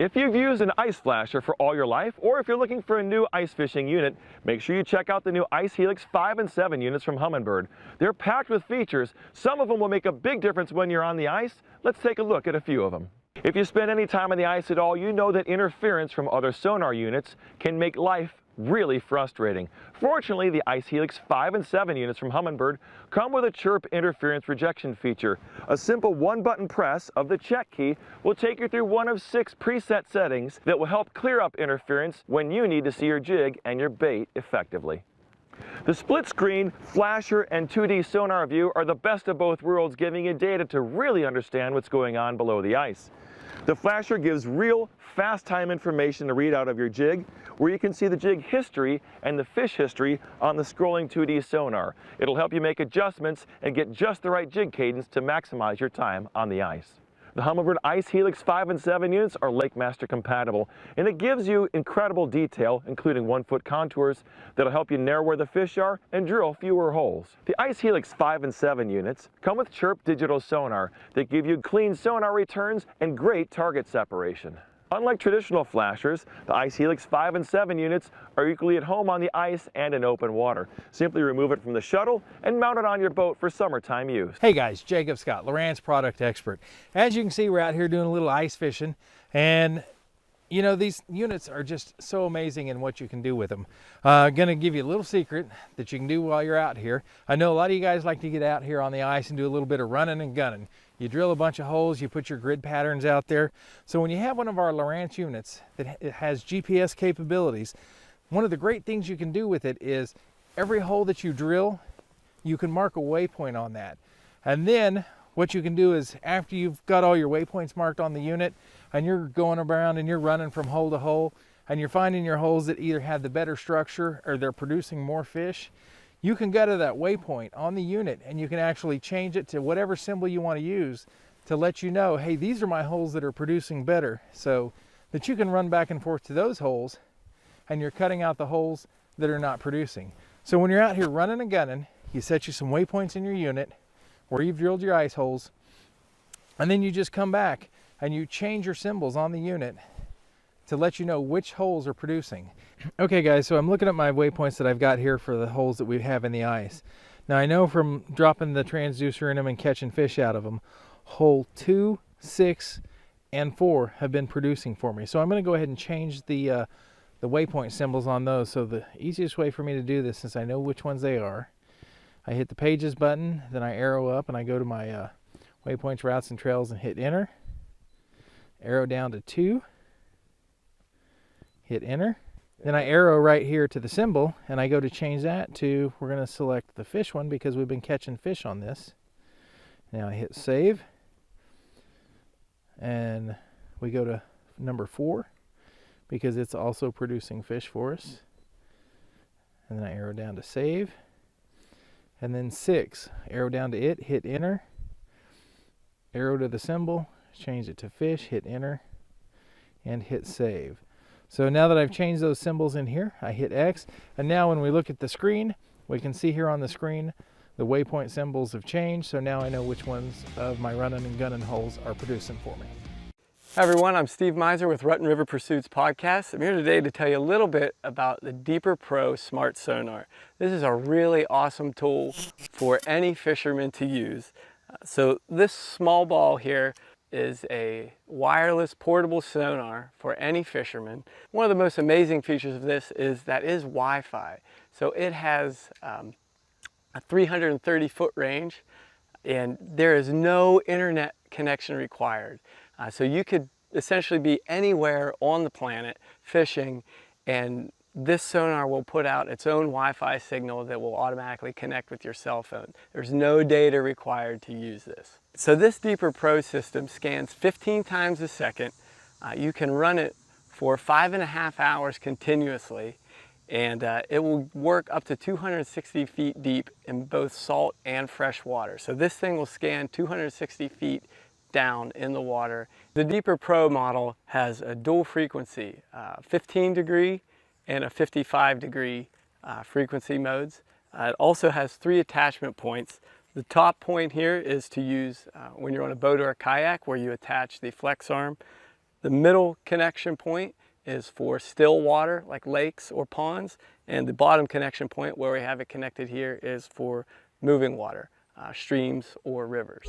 If you've used an ice flasher for all your life, or if you're looking for a new ice fishing unit, make sure you check out the new Ice HELIX 5 and 7 units from Humminbird. They're packed with features. Some of them will make a big difference when you're on the ice. Let's take a look at a few of them. If you spend any time on the ice at all, you know that interference from other sonar units can make life really frustrating. Fortunately, the Ice HELIX 5 and 7 units from Humminbird come with a CHIRP interference rejection feature. A simple one-button press of the check key will take you through one of 6 preset settings that will help clear up interference when you need to see your jig and your bait effectively. The split screen, flasher, and 2D sonar view are the best of both worlds, giving you data to really understand what's going on below the ice. The flasher gives real, fast time information to read out of your jig, where you can see the jig history and the fish history on the scrolling 2D sonar. It'll help you make adjustments and get just the right jig cadence to maximize your time on the ice. The Humminbird Ice HELIX 5 and 7 units are LakeMaster compatible, and it gives you incredible detail, including 1-foot contours, that'll help you narrow where the fish are and drill fewer holes. The Ice HELIX 5 and 7 units come with CHIRP digital sonar that give you clean sonar returns and great target separation. Unlike traditional flashers, the Ice HELIX 5 and 7 units are equally at home on the ice and in open water. Simply remove it from the shuttle and mount it on your boat for summertime use. Hey guys, Jacob Scott, Lowrance product expert. As you can see, we're out here doing a little ice fishing, and you know, these units are just so amazing in what you can do with them. Gonna give you a little secret that you can do while you're out here. I know a lot of you guys like to get out here on the ice and do a little bit of running and gunning. You drill a bunch of holes, you put your grid patterns out there. So when you have one of our Lowrance units that has GPS capabilities, one of the great things you can do with it is every hole that you drill, you can mark a waypoint on that. And then what you can do is, after you've got all your waypoints marked on the unit and you're going around and you're running from hole to hole and you're finding your holes that either have the better structure or they're producing more fish, you can go to that waypoint on the unit and you can actually change it to whatever symbol you want to use to let you know, hey, these are my holes that are producing better, so that you can run back and forth to those holes and you're cutting out the holes that are not producing. So when you're out here running and gunning, you set you some waypoints in your unit where you've drilled your ice holes, and then you just come back and you change your symbols on the unit to let you know which holes are producing. Okay guys, so I'm looking at my waypoints that I've got here for the holes that we have in the ice. Now I know from dropping the transducer in them and catching fish out of them, hole 2, 6, and 4 have been producing for me. So I'm going to go ahead and change the waypoint symbols on those. So the easiest way for me to do this, since I know which ones they are, I hit the pages button, then I arrow up and I go to my waypoints, routes, and trails and hit enter. Arrow down to 2, hit enter. Then I arrow right here to the symbol and I go to change that to, we're going to select the fish one because we've been catching fish on this. Now I hit save and we go to number 4 because it's also producing fish for us. And then I arrow down to save. And then 6, arrow down to it, hit enter. Arrow to the symbol, change it to fish, hit enter, and hit save. So now that I've changed those symbols in here, I hit X, and now when we look at the screen, we can see here on the screen the waypoint symbols have changed, so now I know which ones of my running and gunning holes are producing for me. Hi everyone, I'm Steve Miser with Rut and River Pursuits Podcast. I'm here today to tell you a little bit about the Deeper Pro Smart Sonar. This is a really awesome tool for any fisherman to use. So this small ball here is a wireless portable sonar for any fisherman. One of the most amazing features of this is that it is Wi-Fi. So it has a 330-foot range and there is no internet connection required. So you could essentially be anywhere on the planet fishing, and this sonar will put out its own Wi-Fi signal that will automatically connect with your cell phone. There's no data required to use this. So this Deeper Pro system scans 15 times a second. You can run it for 5.5 hours continuously, and it will work up to 260 feet deep in both salt and fresh water. So this thing will scan 260 feet down in the water. The Deeper Pro model has a dual frequency, 15 degree and a 55 degree frequency modes. It also has 3 attachment points. The top point here is to use when you're on a boat or a kayak, where you attach the flex arm The middle connection point is for still water like lakes or ponds, and the bottom connection point where we have it connected here is for moving water, streams or rivers.